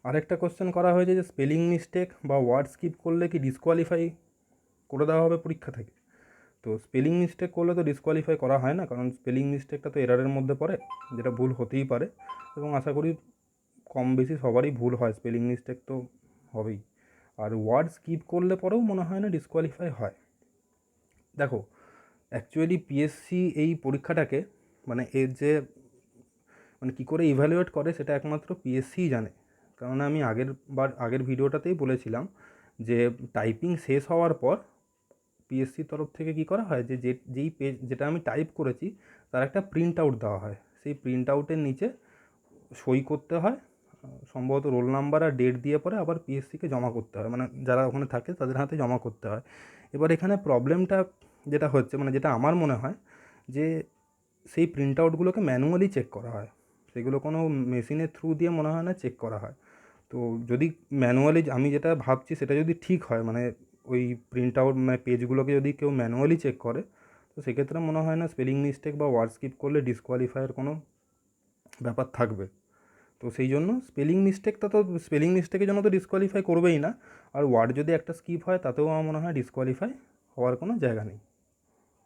আরেকটা কোশ্চেন করা হয়েছে যে স্পেলিং মিস্টেক বা ওয়ার্ড স্কিপ করলে কি ডিসকোয়ালিফাই করে দেওয়া হবে পরীক্ষা থেকে। তো স্পেলিং মিস্টেক করলে তো ডিসকোয়ালিফাই করা হয় না, কারণ স্পেলিং মিস্টেকটা তো এরারের মধ্যে পড়ে, যেটা ভুল হতেই পারে, এবং আশা করি কম বেশি সবারই ভুল হয়, স্পেলিং মিস্টেক তো হবেই। আর ওয়ার্ড স্কিপ করলে পরেও মনে হয় না ডিসকোয়ালিফাই হয়। দেখো, অ্যাকচুয়ালি পিএসসি এই পরীক্ষাটাকে মানে এর যে মানে কী করে ইভ্যালুয়েট করে সেটা একমাত্র পিএসসিই জানে। কারণ আমি আগের ভিডিওটাতেই বলেছিলাম যে টাইপিং শেষ হওয়ার পর পিএসসির তরফ থেকে কী করা হয়, যেই পেজ যেটা আমি টাইপ করেছি তার একটা প্রিন্ট আউট দেওয়া হয়। সেই প্রিন্ট আউটের নিচে সই করতে হয়, সম্ভবত রোল নাম্বার আর ডেট দিয়ে পরে আবার পিএসসিকে জমা করতে হয়, মানে যারা ওখানে থাকে তাদের হাতে জমা করতে হয়। এবার এখানে প্রবলেমটা যেটা হচ্ছে, মানে যেটা আমার মনে হয় যে সেই প্রিন্ট আউটগুলোকে ম্যানুয়ালি চেক করা হয়, সেগুলো কোনো মেশিনের থ্রু দিয়ে মনে হয় না চেক করা হয়। তো যদি ম্যানুয়ালি, আমি যেটা ভাবছি সেটা যদি ঠিক হয়, মানে ওই প্রিন্ট আউট মানে পেজগুলোকে যদি কেউ ম্যানুয়ালি চেক করে, তো সেক্ষেত্রে মনে হয় না স্পেলিং মিস্টেক বা ওয়ার্ড স্কিপ করলে ডিসকোয়ালিফাইয়ের কোনো ব্যাপার থাকবে। তো সেই জন্য স্পেলিং মিস্টেকের জন্য তো ডিসকোয়ালিফাই করবেই না, আর ওয়ার্ড যদি একটা স্কিপ হয় তাতেও আমার মনে হয় ডিসকোয়ালিফাই হওয়ার কোনো জায়গা নেই।